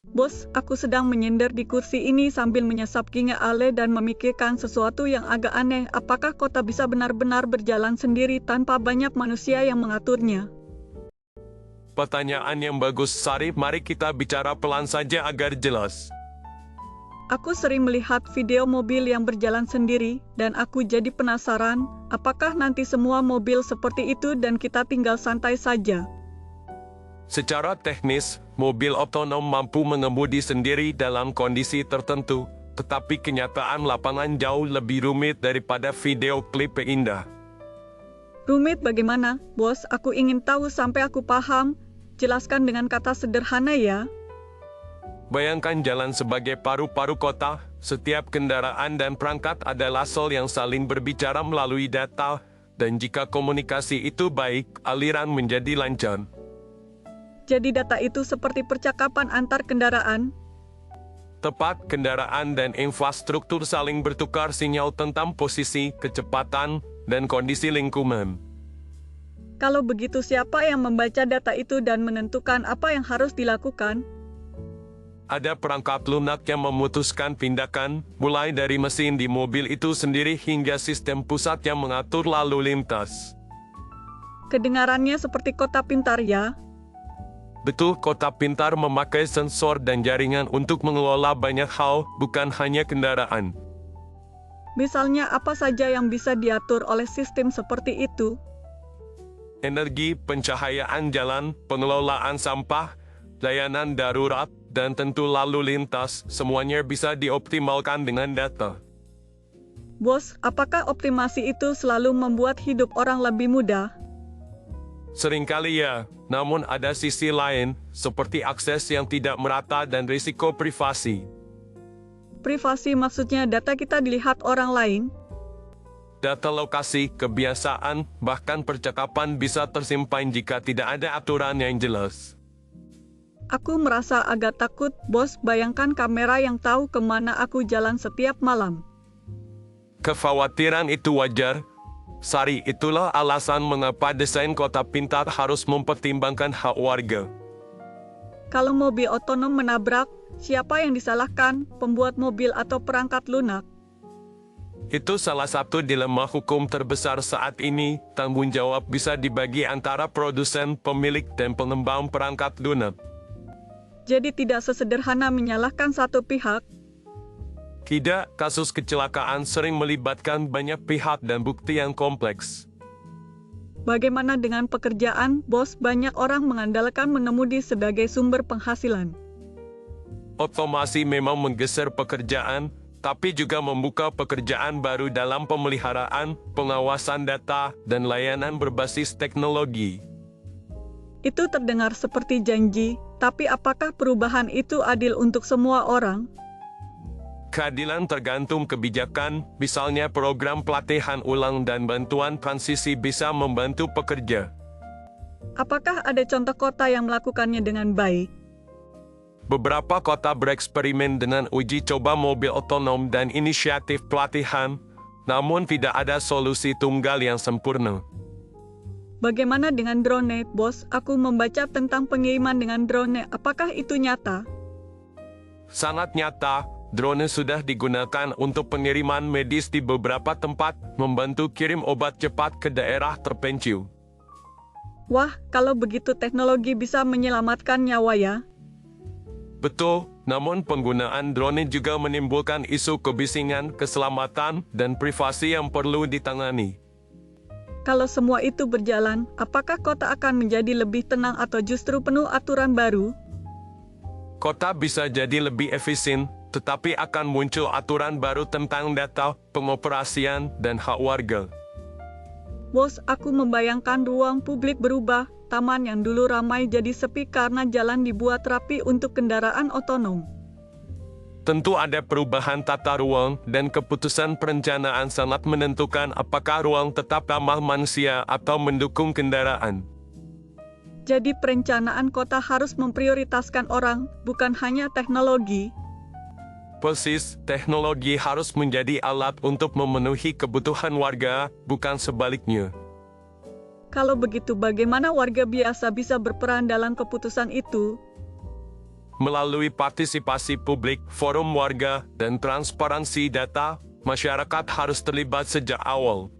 Bos, aku sedang menyender di kursi ini sambil menyesap ginga ale dan memikirkan sesuatu yang agak aneh. Apakah kota bisa benar-benar berjalan sendiri tanpa banyak manusia yang mengaturnya? Pertanyaan yang bagus, Sari. Mari kita bicara pelan saja agar jelas. Aku sering melihat video mobil yang berjalan sendiri, dan aku jadi penasaran, apakah nanti semua mobil seperti itu dan kita tinggal santai saja? Secara teknis, mobil otonom mampu mengemudi sendiri dalam kondisi tertentu, tetapi kenyataan lapangan jauh lebih rumit daripada video klip indah. Rumit bagaimana, bos? Aku ingin tahu sampai aku paham. Jelaskan dengan kata sederhana ya. Bayangkan jalan sebagai paru-paru kota, setiap kendaraan dan perangkat adalah sel yang saling berbicara melalui data, dan jika komunikasi itu baik, aliran menjadi lancar. Jadi data itu seperti percakapan antar kendaraan. Tepat, kendaraan dan infrastruktur saling bertukar sinyal tentang posisi, kecepatan, dan kondisi lingkungan. Kalau begitu siapa yang membaca data itu dan menentukan apa yang harus dilakukan? Ada perangkat lunak yang memutuskan tindakan, mulai dari mesin di mobil itu sendiri hingga sistem pusat yang mengatur lalu lintas. Kedengarannya seperti kota pintar ya. Betul, kota pintar memakai sensor dan jaringan untuk mengelola banyak hal, bukan hanya kendaraan. Misalnya apa saja yang bisa diatur oleh sistem seperti itu? Energi, pencahayaan jalan, pengelolaan sampah, layanan darurat, dan tentu lalu lintas, semuanya bisa dioptimalkan dengan data. Bos, apakah optimasi itu selalu membuat hidup orang lebih mudah? Seringkali ya, namun ada sisi lain, seperti akses yang tidak merata dan risiko privasi. Privasi maksudnya data kita dilihat orang lain? Data lokasi, kebiasaan, bahkan percakapan bisa tersimpan jika tidak ada aturan yang jelas. Aku merasa agak takut, bos. Bayangkan kamera yang tahu kemana aku jalan setiap malam. Kekhawatiran itu wajar. Sari, itulah alasan mengapa desain kota pintar harus mempertimbangkan hak warga. Kalau mobil otonom menabrak, siapa yang disalahkan, pembuat mobil atau perangkat lunak? Itu salah satu dilema hukum terbesar saat ini. Tanggung jawab bisa dibagi antara produsen, pemilik, dan pengembang perangkat lunak. Jadi tidak sesederhana menyalahkan satu pihak. Tidak, kasus kecelakaan sering melibatkan banyak pihak dan bukti yang kompleks. Bagaimana dengan pekerjaan, bos? Banyak orang mengandalkan mengemudi sebagai sumber penghasilan. Otomasi memang menggeser pekerjaan, tapi juga membuka pekerjaan baru dalam pemeliharaan, pengawasan data, dan layanan berbasis teknologi. Itu terdengar seperti janji, tapi apakah perubahan itu adil untuk semua orang? Keadilan tergantung kebijakan, misalnya program pelatihan ulang dan bantuan transisi bisa membantu pekerja. Apakah ada contoh kota yang melakukannya dengan baik? Beberapa kota bereksperimen dengan uji coba mobil otonom dan inisiatif pelatihan, namun tidak ada solusi tunggal yang sempurna. Bagaimana dengan drone, bos? Aku membaca tentang pengiriman dengan drone. Apakah itu nyata? Sangat nyata. Drone sudah digunakan untuk pengiriman medis di beberapa tempat, membantu kirim obat cepat ke daerah terpencil. Wah, kalau begitu teknologi bisa menyelamatkan nyawa ya? Betul, namun penggunaan drone juga menimbulkan isu kebisingan, keselamatan, dan privasi yang perlu ditangani. Kalau semua itu berjalan, apakah kota akan menjadi lebih tenang atau justru penuh aturan baru? Kota bisa jadi lebih efisien, tetapi akan muncul aturan baru tentang data, pengoperasian, dan hak warga. Bos, aku membayangkan ruang publik berubah. Taman yang dulu ramai jadi sepi karena jalan dibuat rapi untuk kendaraan otonom. Tentu ada perubahan tata ruang, dan keputusan perencanaan sangat menentukan apakah ruang tetap ramah manusia atau mendukung kendaraan. Jadi perencanaan kota harus memprioritaskan orang, bukan hanya teknologi. Persis, teknologi harus menjadi alat untuk memenuhi kebutuhan warga, bukan sebaliknya. Kalau begitu bagaimana warga biasa bisa berperan dalam keputusan itu? Melalui partisipasi publik, forum warga, dan transparansi data, masyarakat harus terlibat sejak awal.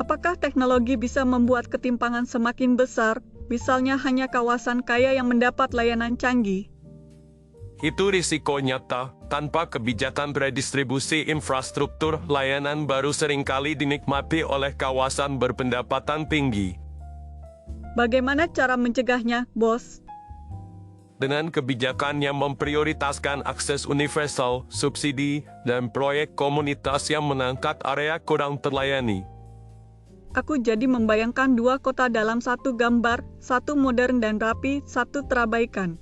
Apakah teknologi bisa membuat ketimpangan semakin besar, misalnya hanya kawasan kaya yang mendapat layanan canggih? Itu risiko nyata. Tanpa kebijakan redistribusi infrastruktur, layanan baru seringkali dinikmati oleh kawasan berpendapatan tinggi. Bagaimana cara mencegahnya, Bos? Dengan kebijakan yang memprioritaskan akses universal, subsidi, dan proyek komunitas yang mengangkat area kurang terlayani. Aku jadi membayangkan dua kota dalam satu gambar, satu modern dan rapi, satu terabaikan.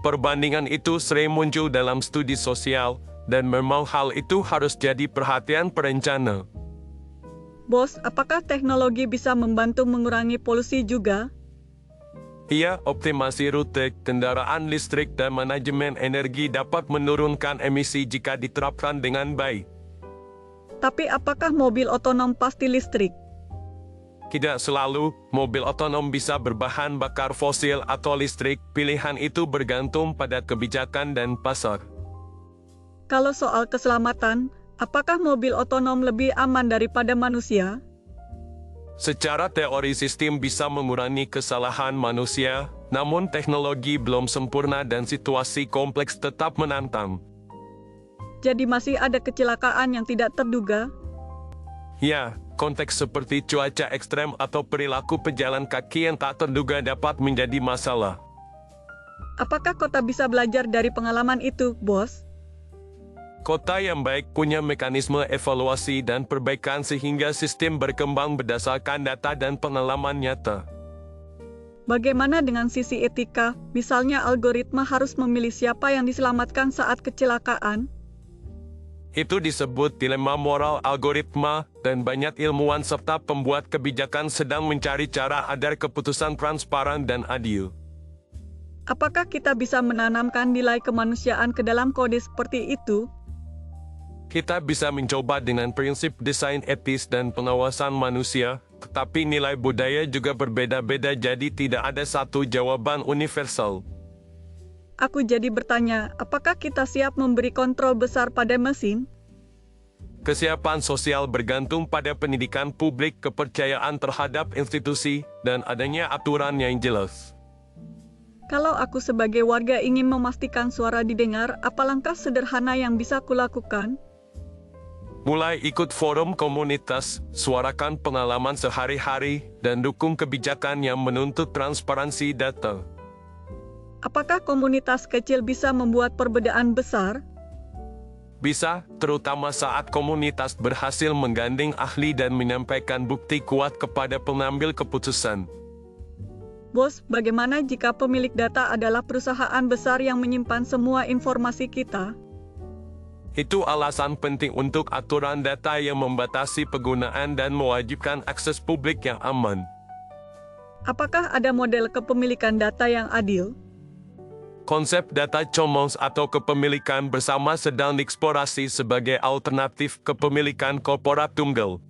Perbandingan itu sering muncul dalam studi sosial, dan memang hal itu harus jadi perhatian perencana. Bos, apakah teknologi bisa membantu mengurangi polusi juga? Iya, optimasi rute, kendaraan listrik, dan manajemen energi dapat menurunkan emisi jika diterapkan dengan baik. Tapi apakah mobil otonom pasti listrik? Tidak selalu, mobil otonom bisa berbahan bakar fosil atau listrik. Pilihan itu bergantung pada kebijakan dan pasar. Kalau soal keselamatan, apakah mobil otonom lebih aman daripada manusia? Secara teori sistem bisa mengurangi kesalahan manusia, namun teknologi belum sempurna dan situasi kompleks tetap menantang. Jadi masih ada kecelakaan yang tidak terduga? Ya, konteks seperti cuaca ekstrem atau perilaku pejalan kaki yang tak terduga dapat menjadi masalah. Apakah kota bisa belajar dari pengalaman itu, Bos? Kota yang baik punya mekanisme evaluasi dan perbaikan sehingga sistem berkembang berdasarkan data dan pengalaman nyata. Bagaimana dengan sisi etika? Misalnya algoritma harus memilih siapa yang diselamatkan saat kecelakaan? Itu disebut dilema moral algoritma, dan banyak ilmuwan serta pembuat kebijakan sedang mencari cara agar keputusan transparan dan adil. Apakah kita bisa menanamkan nilai kemanusiaan ke dalam kode seperti itu? Kita bisa mencoba dengan prinsip desain etis dan pengawasan manusia, tetapi nilai budaya juga berbeda-beda jadi tidak ada satu jawaban universal. Aku jadi bertanya, apakah kita siap memberi kontrol besar pada mesin? Kesiapan sosial bergantung pada pendidikan publik, kepercayaan terhadap institusi, dan adanya aturan yang jelas. Kalau aku sebagai warga ingin memastikan suara didengar, apa langkah sederhana yang bisa kulakukan? Mulai ikut forum komunitas, suarakan pengalaman sehari-hari, dan dukung kebijakan yang menuntut transparansi data. Apakah komunitas kecil bisa membuat perbedaan besar? Bisa, terutama saat komunitas berhasil menggandeng ahli dan menyampaikan bukti kuat kepada pengambil keputusan. Bos, bagaimana jika pemilik data adalah perusahaan besar yang menyimpan semua informasi kita? Itu alasan penting untuk aturan data yang membatasi penggunaan dan mewajibkan akses publik yang aman. Apakah ada model kepemilikan data yang adil? Konsep data commons atau kepemilikan bersama sedang dieksplorasi sebagai alternatif kepemilikan korporat tunggal.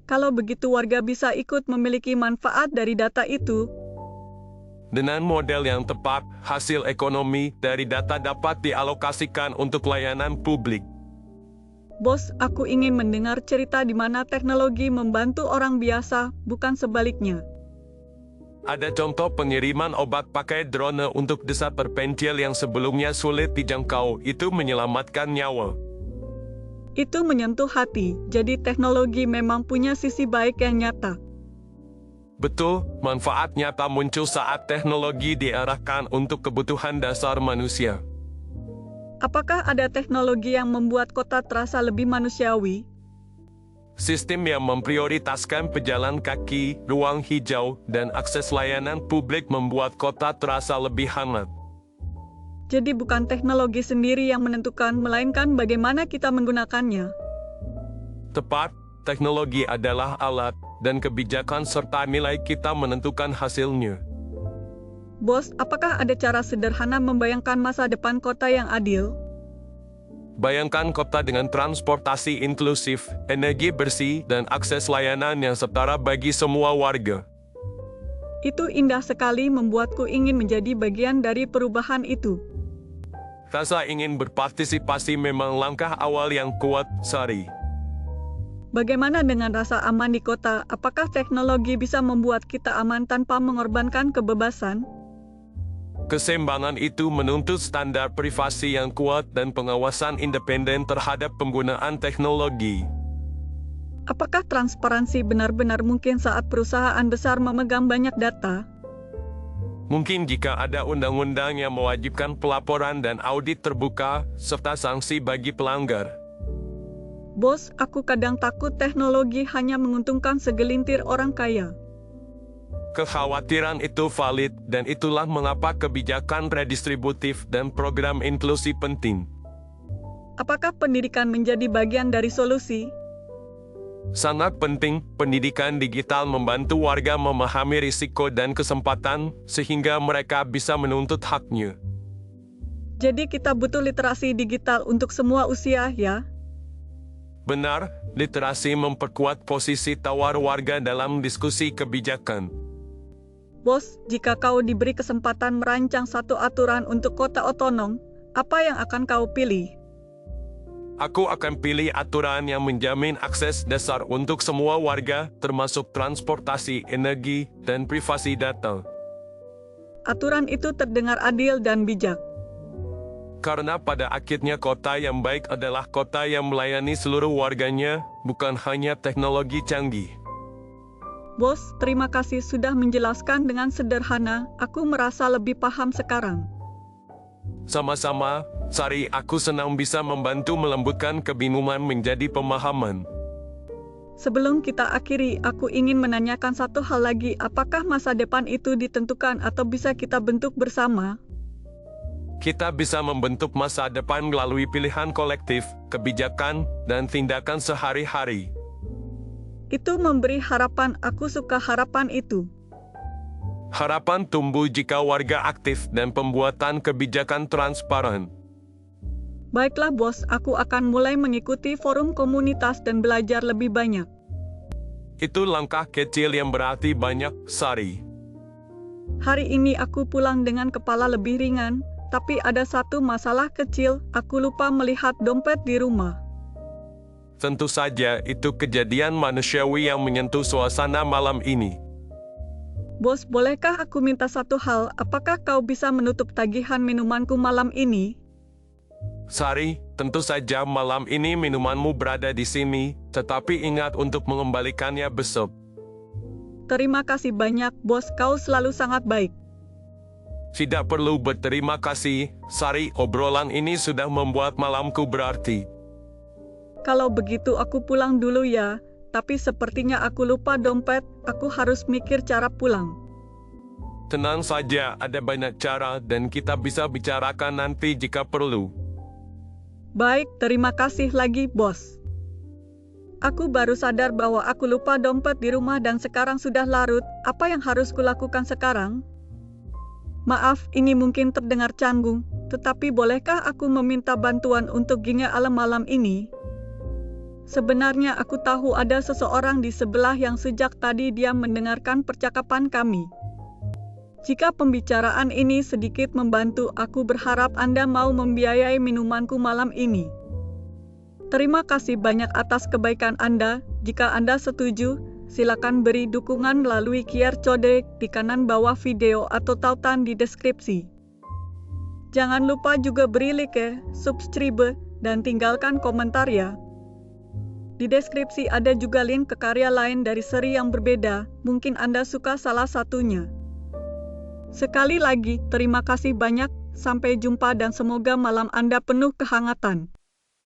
Kalau begitu warga bisa ikut memiliki manfaat dari data itu. Dengan model yang tepat, hasil ekonomi dari data dapat dialokasikan untuk layanan publik. Bos, aku ingin mendengar cerita di mana teknologi membantu orang biasa, bukan sebaliknya. Ada contoh pengiriman obat pakai drone untuk desa terpencil yang sebelumnya sulit dijangkau, itu menyelamatkan nyawa. Itu menyentuh hati, jadi teknologi memang punya sisi baik yang nyata. Betul, manfaat nyata muncul saat teknologi diarahkan untuk kebutuhan dasar manusia. Apakah ada teknologi yang membuat kota terasa lebih manusiawi? Sistem yang memprioritaskan pejalan kaki, ruang hijau, dan akses layanan publik membuat kota terasa lebih hangat. Jadi bukan teknologi sendiri yang menentukan, melainkan bagaimana kita menggunakannya. Tepat, teknologi adalah alat, dan kebijakan serta nilai kita menentukan hasilnya. Bos, apakah ada cara sederhana membayangkan masa depan kota yang adil? Bayangkan kota dengan transportasi inklusif, energi bersih, dan akses layanan yang setara bagi semua warga. Itu indah sekali membuatku ingin menjadi bagian dari perubahan itu. Rasa ingin berpartisipasi memang langkah awal yang kuat, Sari. Bagaimana dengan rasa aman di kota? Apakah teknologi bisa membuat kita aman tanpa mengorbankan kebebasan? Keseimbangan itu menuntut standar privasi yang kuat dan pengawasan independen terhadap penggunaan teknologi. Apakah transparansi benar-benar mungkin saat perusahaan besar memegang banyak data? Mungkin jika ada undang-undang yang mewajibkan pelaporan dan audit terbuka, serta sanksi bagi pelanggar. Bos, aku kadang takut teknologi hanya menguntungkan segelintir orang kaya. Kekhawatiran itu valid, dan itulah mengapa kebijakan redistributif dan program inklusi penting. Apakah pendidikan menjadi bagian dari solusi? Sangat penting, pendidikan digital membantu warga memahami risiko dan kesempatan, sehingga mereka bisa menuntut haknya. Jadi kita butuh literasi digital untuk semua usia, ya? Benar, literasi memperkuat posisi tawar warga dalam diskusi kebijakan. Bos, jika kau diberi kesempatan merancang satu aturan untuk kota otonom, apa yang akan kau pilih? Aku akan pilih aturan yang menjamin akses dasar untuk semua warga, termasuk transportasi, energi, dan privasi data. Aturan itu terdengar adil dan bijak. Karena pada akhirnya kota yang baik adalah kota yang melayani seluruh warganya, bukan hanya teknologi canggih. Bos, terima kasih sudah menjelaskan dengan sederhana. Aku merasa lebih paham sekarang. Sama-sama, Sari, aku senang bisa membantu melembutkan kebingungan menjadi pemahaman. Sebelum kita akhiri, aku ingin menanyakan satu hal lagi. Apakah masa depan itu ditentukan atau bisa kita bentuk bersama? Kita bisa membentuk masa depan melalui pilihan kolektif, kebijakan, dan tindakan sehari-hari. Itu memberi harapan. Aku suka harapan itu. Harapan tumbuh jika warga aktif dan pembuatan kebijakan transparan. Baiklah bos, aku akan mulai mengikuti forum komunitas dan belajar lebih banyak. Itu langkah kecil yang berarti banyak, Sari. Hari ini aku pulang dengan kepala lebih ringan, tapi ada satu masalah kecil, aku lupa melihat dompet di rumah. Tentu saja itu kejadian manusiawi yang menyentuh suasana malam ini. Bos, bolehkah aku minta satu hal? Apakah kau bisa menutup tagihan minumanku malam ini? Sari, tentu saja malam ini minumanmu berada di sini, tetapi ingat untuk mengembalikannya besok. Terima kasih banyak, bos. Kau selalu sangat baik. Tidak perlu berterima kasih, Sari. Obrolan ini sudah membuat malamku berarti. Kalau begitu aku pulang dulu ya. Tapi sepertinya aku lupa dompet, aku harus mikir cara pulang. Tenang saja, ada banyak cara dan kita bisa bicarakan nanti jika perlu. Baik, terima kasih lagi, bos. Aku baru sadar bahwa aku lupa dompet di rumah dan sekarang sudah larut. Apa yang harus kulakukan sekarang? Maaf, ini mungkin terdengar canggung, tetapi bolehkah aku meminta bantuan untuk ginga alam malam ini? Sebenarnya aku tahu ada seseorang di sebelah yang sejak tadi diam mendengarkan percakapan kami. Jika pembicaraan ini sedikit membantu, aku berharap Anda mau membiayai minumanku malam ini. Terima kasih banyak atas kebaikan Anda. Jika Anda setuju, silakan beri dukungan melalui QR Code di kanan bawah video atau tautan di deskripsi. Jangan lupa juga beri like, subscribe, dan tinggalkan komentar ya. Di deskripsi ada juga link ke karya lain dari seri yang berbeda, mungkin Anda suka salah satunya. Sekali lagi, terima kasih banyak, sampai jumpa dan semoga malam Anda penuh kehangatan.